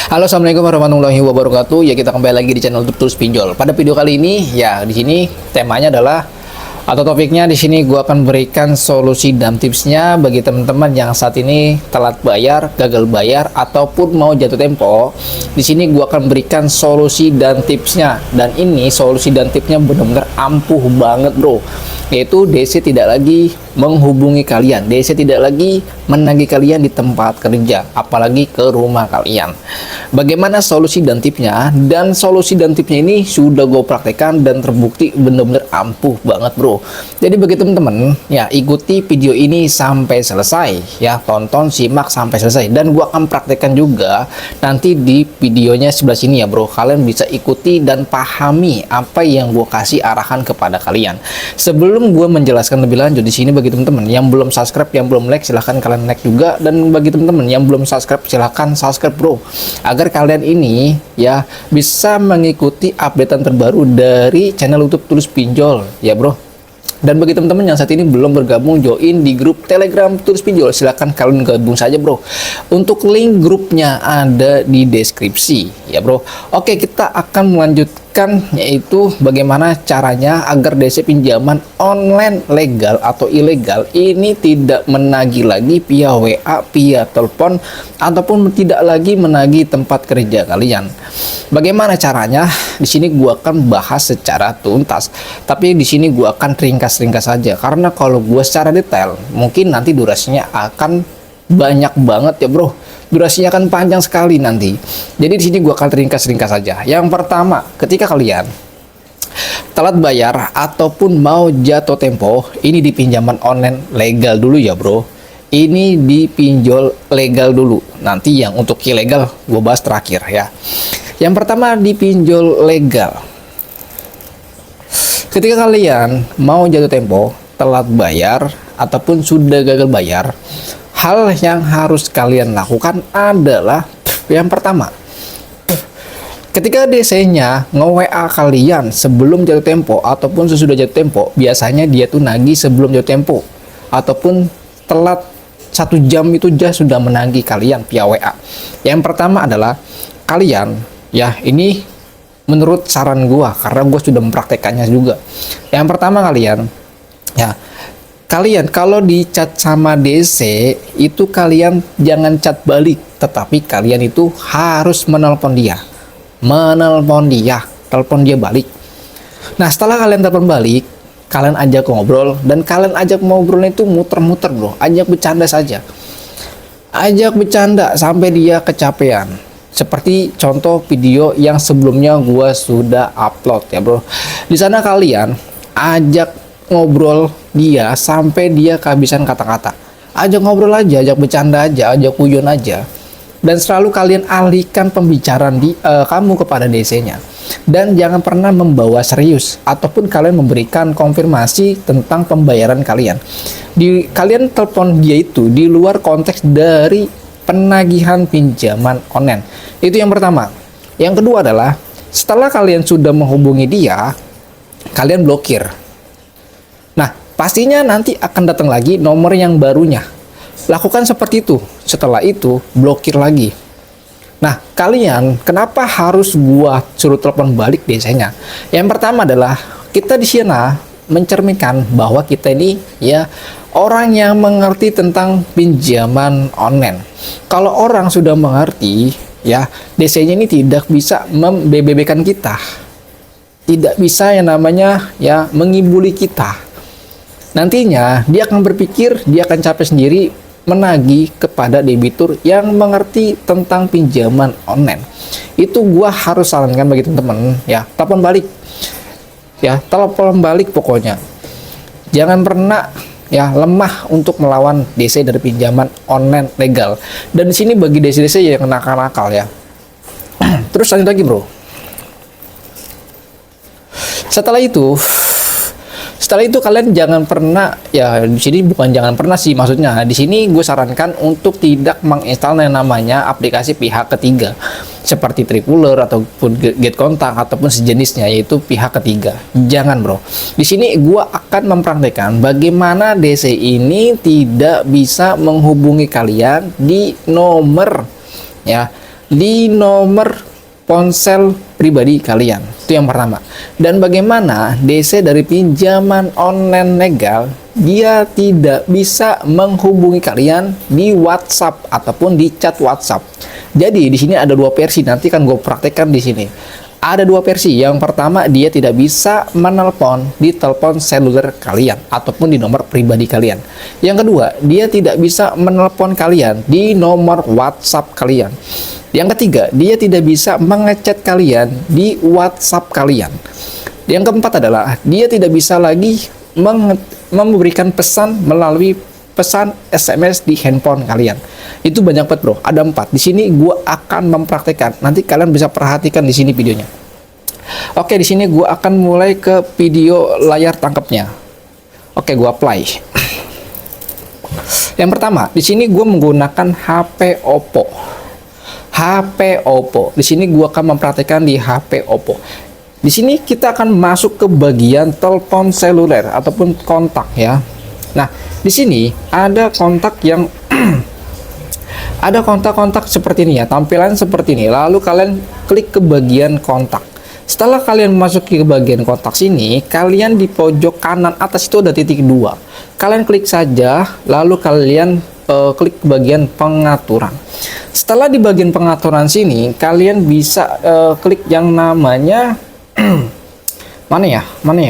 Halo, assalamualaikum warahmatullahi wabarakatuh. Ya, kita kembali lagi di channel Tutus Pinjol. Pada video kali ini, ya di sini temanya adalah atau topiknya di sini gua akan berikan solusi dan tipsnya bagi teman-teman yang saat ini telat bayar, gagal bayar ataupun mau jatuh tempo. Di sini gua akan berikan solusi dan tipsnya, dan ini solusi dan tipsnya benar-benar ampuh banget, bro. Yaitu DC tidak lagi menghubungi kalian, DC tidak lagi menagih kalian di tempat kerja, apalagi ke rumah kalian. Bagaimana solusi dan tipsnya? Dan solusi dan tipsnya ini sudah gue praktekkan dan terbukti benar-benar ampuh banget, bro. Jadi bagi teman-teman, ya ikuti video ini sampai selesai, ya tonton, simak sampai selesai, dan gue akan praktekkan juga nanti di videonya sebelah sini ya, bro. Kalian bisa ikuti dan pahami apa yang gue kasih arahan kepada kalian. Sebelum gue menjelaskan lebih lanjut di sini, bagi teman-teman yang belum subscribe, yang belum like, silahkan kalian like juga, dan bagi teman-teman yang belum subscribe, silahkan subscribe, bro, agar kalian ini ya bisa mengikuti updatean terbaru dari channel YouTube Tulus Pinjol, ya bro. Dan bagi teman-teman yang saat ini belum bergabung, join di grup Telegram Tulus Pinjol, silahkan kalian gabung saja, bro. Untuk link grupnya ada di deskripsi, ya bro. Oke, kita akan melanjutkan, yaitu bagaimana caranya agar DC pinjaman online legal atau ilegal ini tidak menagih lagi via WA, via telepon, ataupun tidak lagi menagih tempat kerja kalian. Bagaimana caranya? Di sini gua akan bahas secara tuntas, tapi di sini gua akan ringkas-ringkas saja, karena kalau gua secara detail mungkin nanti durasinya akan banyak banget ya, bro. Durasinya akan panjang sekali nanti. Jadi di sini gua akan ringkas-ringkas saja. Yang pertama, ketika kalian telat bayar ataupun mau jatuh tempo, ini di pinjaman online legal dulu ya, bro. Ini di pinjol legal dulu. Nanti yang untuk ilegal gue bahas terakhir ya. Yang pertama di pinjol legal. Ketika kalian mau jatuh tempo, telat bayar ataupun sudah gagal bayar, hal yang harus kalian lakukan adalah yang pertama, ketika DC-nya nge-WA kalian sebelum jatuh tempo ataupun sesudah jatuh tempo, biasanya dia tuh nagih sebelum jatuh tempo ataupun telat 1 jam itu dia sudah menagih kalian via WA. Yang pertama adalah kalian, ya ini menurut saran gua karena gua sudah mempraktekannya juga. Yang pertama kalian, ya kalian kalau di chat sama DC itu kalian jangan chat balik, tetapi kalian itu harus menelpon dia, telepon dia balik. Nah, setelah kalian telepon balik, kalian ajak ngobrol, dan kalian ajak ngobrolnya itu muter-muter, bro. Ajak bercanda saja, ajak bercanda sampai dia kecapean. Seperti contoh video yang sebelumnya gua sudah upload ya, bro. Di sana kalian ajak ngobrol dia sampai dia kehabisan kata-kata. Ajak ngobrol aja, ajak bercanda aja, ajak kuyon aja. Dan selalu kalian alihkan pembicaraan kamu kepada DC-nya. Dan jangan pernah membawa serius ataupun kalian memberikan konfirmasi tentang pembayaran kalian. Kalian telepon dia itu di luar konteks dari penagihan pinjaman online. Itu yang pertama. Yang kedua adalah setelah kalian sudah menghubungi dia, kalian blokir. Nah, pastinya nanti akan datang lagi nomor yang barunya. Lakukan seperti itu. Setelah itu blokir lagi. Nah, kalian kenapa harus gua suruh telepon balik biasanya? Yang pertama adalah kita di sana mencerminkan bahwa kita ini ya orang yang mengerti tentang pinjaman online. Kalau orang sudah mengerti, ya DC-nya ini tidak bisa membebek-bebekan kita, tidak bisa yang namanya ya mengibuli kita. Nantinya dia akan berpikir, dia akan capek sendiri menagih kepada debitur yang mengerti tentang pinjaman online. Itu gua harus sarankan bagi teman-teman ya, telepon balik. Ya, telepon balik pokoknya. Jangan pernah ya lemah untuk melawan DC dari pinjaman online legal. Dan di sini bagi DC-DC yang nakal-nakal ya. Terus lanjut lagi, bro. Setelah itu kalian jangan pernah, ya di sini bukan jangan pernah sih maksudnya. Di sini gue sarankan untuk tidak menginstal yang namanya aplikasi pihak ketiga seperti Tripuler ataupun Get Kontak ataupun sejenisnya, yaitu pihak ketiga. Jangan, bro. Di sini gue akan mempraktekkan bagaimana DC ini tidak bisa menghubungi kalian di nomor ya di nomor ponsel pribadi kalian. Itu yang pertama. Dan bagaimana DC dari pinjaman online legal dia tidak bisa menghubungi kalian di WhatsApp ataupun di chat WhatsApp. Jadi di sini ada dua versi, nanti kan gue praktekkan di sini. Ada dua versi. Yang pertama, dia tidak bisa menelpon di telepon seluler kalian ataupun di nomor pribadi kalian. Yang kedua, dia tidak bisa menelpon kalian di nomor WhatsApp kalian. Yang ketiga, dia tidak bisa mengechat kalian di WhatsApp kalian. Yang keempat adalah dia tidak bisa lagi memberikan pesan melalui pesan SMS di handphone kalian. Itu banyak banget bro, ada 4. Di sini gue akan mempraktekkan. Nanti kalian bisa perhatikan di sini videonya. Oke, di sini gue akan mulai ke video layar tangkapnya. Oke, gue apply. Yang pertama, di sini gue menggunakan HP Oppo. HP Oppo. Di sini gue akan mempraktekkan di HP Oppo. Di sini kita akan masuk ke bagian telepon seluler ataupun kontak ya. Nah, di sini ada kontak yang ada kontak-kontak seperti ini ya, tampilan seperti ini. Lalu kalian klik ke bagian kontak. Setelah kalian masuk ke bagian kontak sini, kalian di pojok kanan atas itu ada titik 2. Kalian klik saja, lalu kalian klik ke bagian pengaturan. Setelah di bagian pengaturan sini, kalian bisa klik yang namanya mana ya?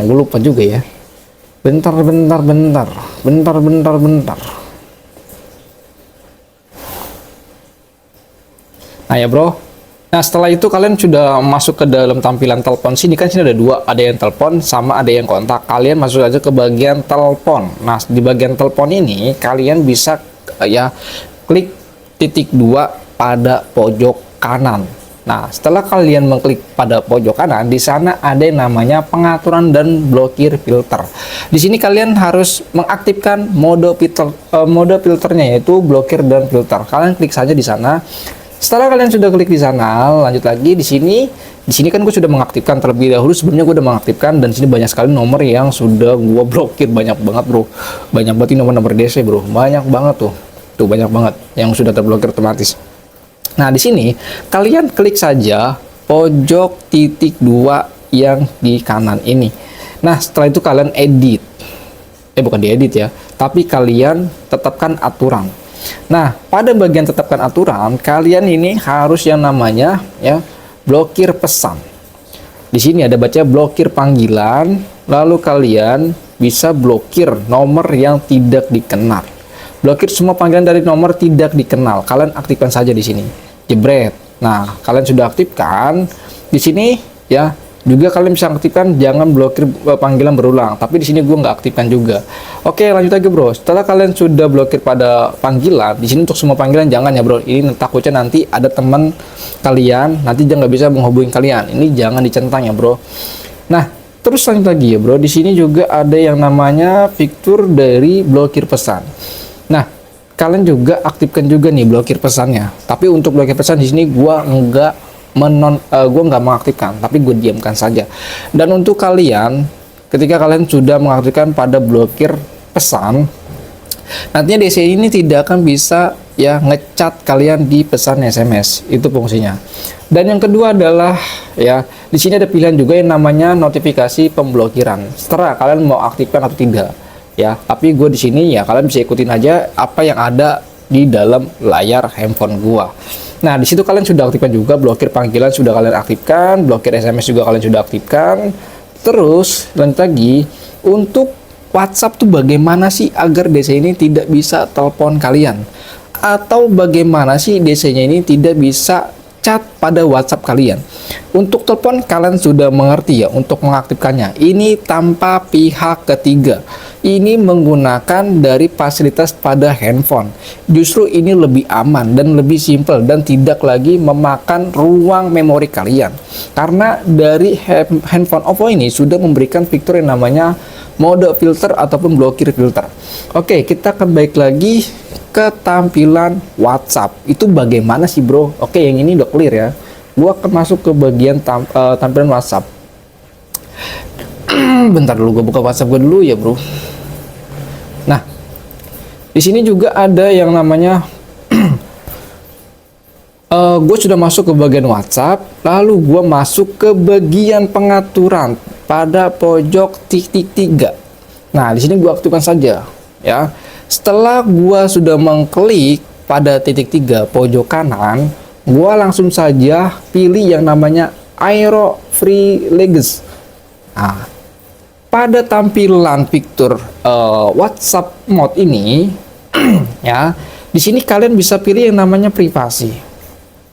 Gue lupa juga ya. Bentar. Nah ya bro. Nah setelah itu kalian sudah masuk ke dalam tampilan telepon sini, kan sini ada 2, ada yang telepon sama ada yang kontak. Kalian masuk aja ke bagian telepon. Nah di bagian telepon ini kalian bisa ya klik titik 2 pada pojok kanan. Nah, setelah kalian mengklik pada pojok kanan, di sana ada yang namanya pengaturan dan blokir filter. Di sini kalian harus mengaktifkan mode filternya, yaitu blokir dan filter. Kalian klik saja di sana. Setelah kalian sudah klik di sana, lanjut lagi di sini. Di sini kan gue sudah mengaktifkan terlebih dahulu. Sebelumnya gue udah mengaktifkan, dan sini banyak sekali nomor yang sudah gue blokir, banyak banget bro. Banyak banget ini nomor-nomor DC bro, banyak banget tuh. Tuh banyak banget yang sudah terblokir otomatis. Nah, di sini kalian klik saja pojok titik 2 yang di kanan ini. Nah, setelah itu kalian edit. Bukan diedit ya, tapi kalian tetapkan aturan. Nah, pada bagian tetapkan aturan, kalian ini harus yang namanya ya blokir pesan. Di sini ada baca blokir panggilan, lalu kalian bisa blokir nomor yang tidak dikenal. Blokir semua panggilan dari nomor tidak dikenal. Kalian aktifkan saja di sini. Jebret. Nah, kalian sudah aktifkan. Di sini ya, juga kalian bisa aktifkan jangan blokir panggilan berulang. Tapi di sini gue nggak aktifkan juga. Oke, lanjut lagi bro. Setelah kalian sudah blokir pada panggilan, di sini untuk semua panggilan jangan ya bro. Ini takutnya nanti ada teman kalian, nanti dia nggak bisa menghubungi kalian. Ini jangan dicentang ya bro. Nah, terus lanjut lagi ya bro. Di sini juga ada yang namanya fitur dari blokir pesan. Nah, kalian juga aktifkan juga nih blokir pesannya. Tapi untuk blokir pesan di sini gua nggak mengaktifkan, tapi gue diamkan saja. Dan untuk kalian, ketika kalian sudah mengaktifkan pada blokir pesan, nantinya DC ini tidak akan bisa ya ngecat kalian di pesan SMS. Itu fungsinya. Dan yang kedua adalah ya di sini ada pilihan juga yang namanya notifikasi pemblokiran. Setelah kalian mau aktifkan atau tidak. Ya, tapi gue di sini ya kalian bisa ikutin aja apa yang ada di dalam layar handphone gua. Nah, di situ kalian sudah aktifkan juga blokir panggilan, sudah kalian aktifkan, blokir SMS juga kalian sudah aktifkan. Terus lanjut lagi untuk WhatsApp tuh bagaimana sih agar DC ini tidak bisa telepon kalian? Atau bagaimana sih DC-nya ini tidak bisa chat pada WhatsApp kalian? Untuk telepon kalian sudah mengerti ya untuk mengaktifkannya. Ini tanpa pihak ketiga. Ini menggunakan dari fasilitas pada handphone. Justru ini lebih aman dan lebih simpel dan tidak lagi memakan ruang memori kalian. Karena dari handphone Oppo ini sudah memberikan fitur yang namanya mode filter ataupun blokir filter. Oke, kita akan balik lagi ke tampilan WhatsApp. Itu bagaimana sih bro? Oke, yang ini udah clear ya. Gua akan masuk ke bagian tampilan WhatsApp. Bentar dulu, gue buka WhatsApp gue dulu ya bro. Nah, di sini juga ada yang namanya Gue sudah masuk ke bagian WhatsApp, lalu gue masuk ke bagian pengaturan pada pojok titik 3. Nah, di sini gue aktifkan saja, ya. Setelah gue sudah mengklik pada titik 3 pojok kanan, gue langsung saja pilih yang namanya Aero Free Legs. Nah, pada tampilan fitur WhatsApp mode ini, ya, di sini kalian bisa pilih yang namanya privasi.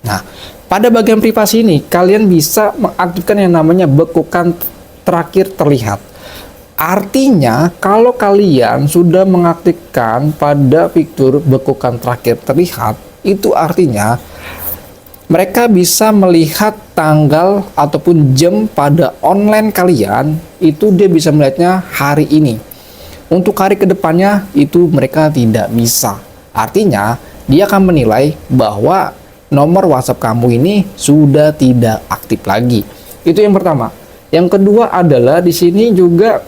Nah, pada bagian privasi ini kalian bisa mengaktifkan yang namanya bekukan terakhir terlihat. Artinya, kalau kalian sudah mengaktifkan pada fitur bekukan terakhir terlihat, itu artinya mereka bisa melihat tanggal ataupun jam pada online kalian, itu dia bisa melihatnya hari ini. Untuk hari kedepannya itu mereka tidak bisa. Artinya, dia akan menilai bahwa nomor WhatsApp kamu ini sudah tidak aktif lagi. Itu yang pertama. Yang kedua adalah di sini juga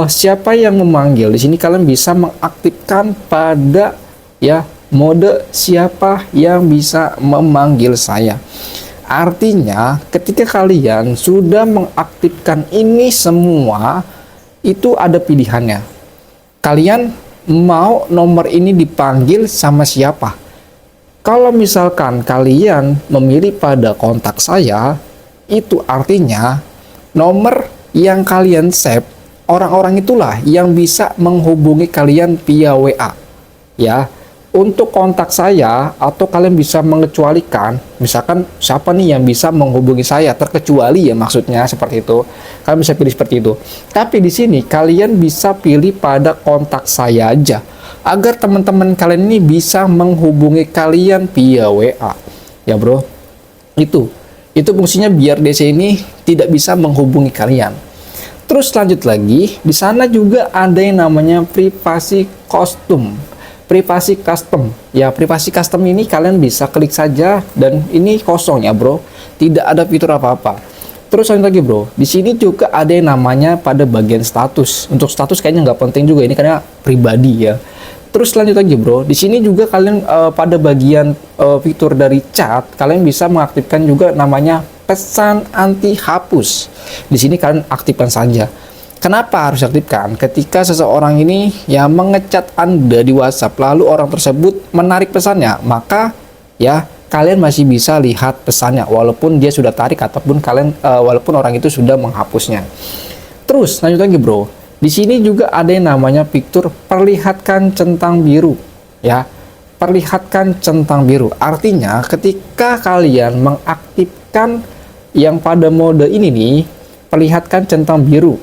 siapa yang memanggil. Di sini kalian bisa mengaktifkan pada ya mode siapa yang bisa memanggil saya. Artinya ketika kalian sudah mengaktifkan ini semua, itu ada pilihannya. Kalian mau nomor ini dipanggil sama siapa? Kalau misalkan kalian memilih pada kontak saya, itu artinya nomor yang kalian save, orang-orang itulah yang bisa menghubungi kalian via WA. Ya, untuk kontak saya atau kalian bisa mengecualikan, misalkan siapa nih yang bisa menghubungi saya, terkecuali ya maksudnya seperti itu. Kalian bisa pilih seperti itu. Tapi di sini kalian bisa pilih pada kontak saya aja, agar teman-teman kalian ini bisa menghubungi kalian via WA. Ya bro, itu fungsinya biar DC ini tidak bisa menghubungi kalian. Terus lanjut lagi, di sana juga ada yang namanya privasi custom. Privasi custom. Ya, privasi custom ini kalian bisa klik saja dan ini kosong ya, bro. Tidak ada fitur apa-apa. Terus lanjut lagi, bro. Di sini juga ada yang namanya pada bagian status. Untuk status kayaknya nggak penting juga, ini karena pribadi ya. Terus lanjut lagi, bro. Di sini juga kalian pada bagian fitur dari chat, kalian bisa mengaktifkan juga namanya pesan anti hapus. Di sini kalian aktifkan saja. Kenapa harus aktifkan? Ketika seseorang ini yang mengecat Anda di WhatsApp, lalu orang tersebut menarik pesannya, maka ya kalian masih bisa lihat pesannya walaupun dia sudah tarik ataupun walaupun orang itu sudah menghapusnya. Terus lanjut lagi, bro. Di sini juga ada yang namanya fitur perlihatkan centang biru, ya. Perlihatkan centang biru. Artinya ketika kalian mengaktifkan yang pada mode ini nih, perlihatkan centang biru.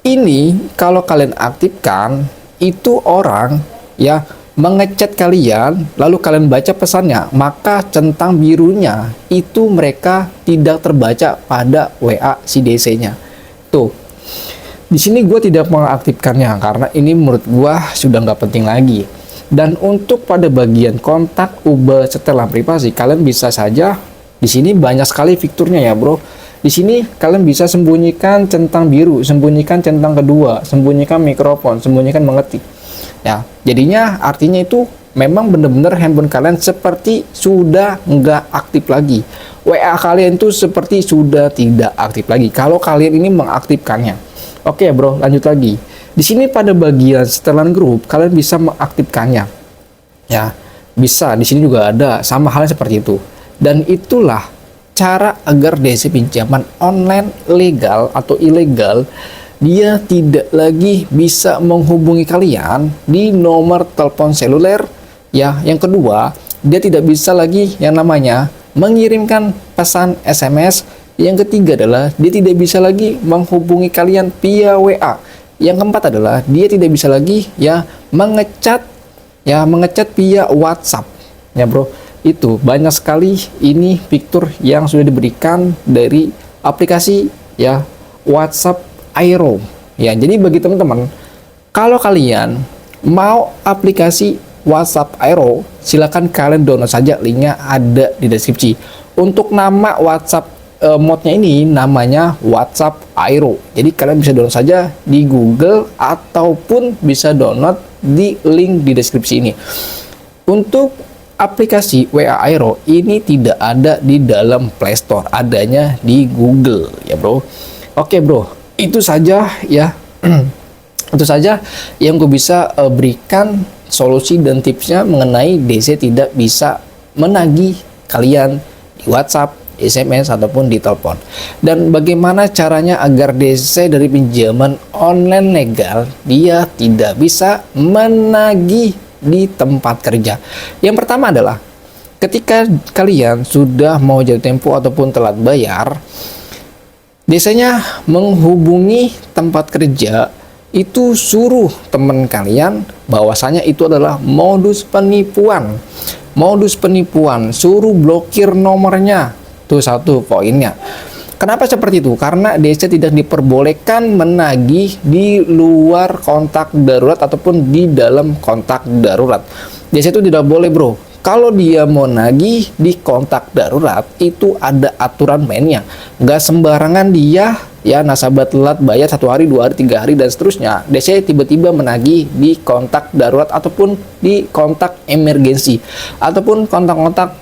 Ini kalau kalian aktifkan, itu orang ya mengechat kalian, lalu kalian baca pesannya, maka centang birunya itu mereka tidak terbaca pada WA si DC-nya. Tuh. Di sini gue tidak mengaktifkannya karena ini menurut gue sudah nggak penting lagi. Dan untuk pada bagian kontak, ubah setelan privasi, kalian bisa saja di sini banyak sekali fiturnya ya, bro. Di sini kalian bisa sembunyikan centang biru, sembunyikan centang kedua, sembunyikan mikrofon, sembunyikan mengetik. Ya, jadinya artinya itu memang benar-benar handphone kalian seperti sudah nggak aktif lagi. WA kalian itu seperti sudah tidak aktif lagi kalau kalian ini mengaktifkannya. Oke, bro, lanjut lagi. Di sini pada bagian setelan grup kalian bisa mengaktifkannya. Ya, bisa. Di sini juga ada sama halnya seperti itu. Dan itulah cara agar DC pinjaman online legal atau ilegal dia tidak lagi bisa menghubungi kalian di nomor telepon seluler. Ya, yang kedua, dia tidak bisa lagi yang namanya mengirimkan pesan SMS. Yang ketiga adalah dia tidak bisa lagi menghubungi kalian via WA. Yang keempat adalah dia tidak bisa lagi ya mengecat via WhatsApp. Ya, bro. Itu banyak sekali ini fitur yang sudah diberikan dari aplikasi ya WhatsApp Aero. Ya, jadi bagi teman-teman, kalau kalian mau aplikasi WhatsApp Aero, silakan kalian download saja, linknya ada di deskripsi. Untuk nama WhatsApp mode-nya ini namanya WhatsApp Aero. Jadi kalian bisa download saja di Google ataupun bisa download di link di deskripsi ini. Untuk aplikasi WA Aero ini tidak ada di dalam Play Store, adanya di Google ya bro. Oke bro, itu saja ya. Itu saja yang gue bisa berikan solusi dan tipsnya mengenai DC tidak bisa menagih kalian di WhatsApp, SMS ataupun di telepon. Dan bagaimana caranya agar DC dari pinjaman online legal dia tidak bisa menagih di tempat kerja. Yang pertama adalah ketika kalian sudah mau jatuh tempo ataupun telat bayar, DC-nya menghubungi tempat kerja, itu suruh teman kalian bahwasanya itu adalah modus penipuan. Modus penipuan, suruh blokir nomornya. Itu satu poinnya. Kenapa seperti itu? Karena DC tidak diperbolehkan menagih di luar kontak darurat ataupun di dalam kontak darurat. DC itu tidak boleh bro. Kalau dia mau nagih di kontak darurat, itu ada aturan mainnya. Nggak sembarangan dia ya nasabah telat bayar 1 hari, 2 hari, 3 hari dan seterusnya. DC tiba-tiba menagih di kontak darurat ataupun di kontak emergensi ataupun kontak-kontak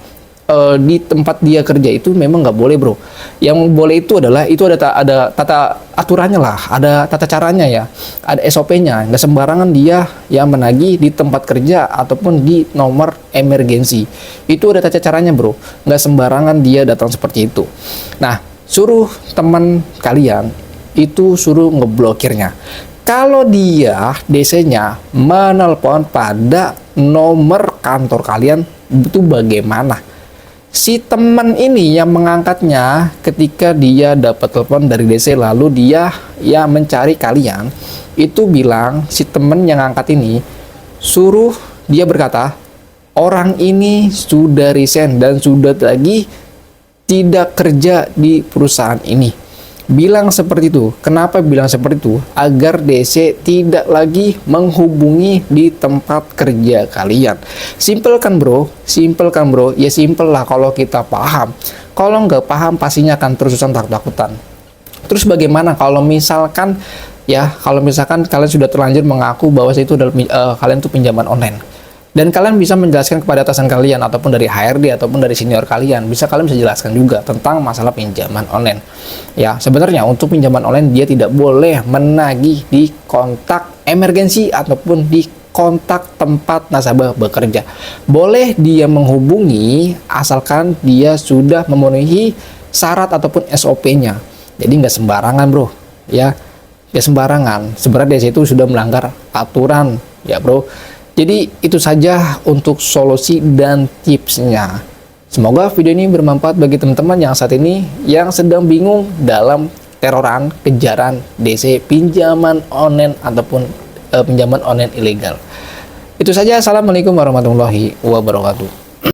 di tempat dia kerja itu memang nggak boleh bro. Yang boleh itu adalah itu ada tata aturannya lah, ada tata caranya ya, ada SOP-nya. Nggak sembarangan dia yang menagih di tempat kerja ataupun di nomor emergensi. Itu ada tata caranya bro. Nggak sembarangan dia datang seperti itu. Nah, suruh teman kalian itu suruh ngeblokirnya. Kalau dia DC-nya menelpon pada nomor kantor kalian, itu bagaimana? Si teman ini yang mengangkatnya ketika dia dapat telepon dari DC lalu dia ya mencari kalian, itu bilang si teman yang angkat ini suruh dia berkata, orang ini sudah resign dan sudah lagi tidak kerja di perusahaan ini. Bilang seperti itu. Kenapa bilang seperti itu? Agar DC tidak lagi menghubungi di tempat kerja kalian. Simple kan bro? Simple kan bro? Ya simple lah kalau kita paham. Kalau nggak paham pastinya akan terusan takut-takutan. Terus bagaimana kalau misalkan kalian sudah terlanjur mengaku bahwa itu adalah kalian itu pinjaman online? Dan kalian bisa menjelaskan kepada atasan kalian ataupun dari HRD ataupun dari senior kalian, kalian bisa jelaskan juga tentang masalah pinjaman online. Ya, sebenarnya untuk pinjaman online dia tidak boleh menagih di kontak emergensi ataupun di kontak tempat nasabah bekerja. Boleh dia menghubungi asalkan dia sudah memenuhi syarat ataupun SOP-nya. Jadi nggak sembarangan bro, ya sembarangan. Sebenarnya dia itu sudah melanggar aturan, ya bro. Jadi itu saja untuk solusi dan tipsnya. Semoga video ini bermanfaat bagi teman-teman yang saat ini yang sedang bingung dalam teroran, kejaran DC pinjaman online ataupun pinjaman online ilegal. Itu saja. Assalamualaikum warahmatullahi wabarakatuh.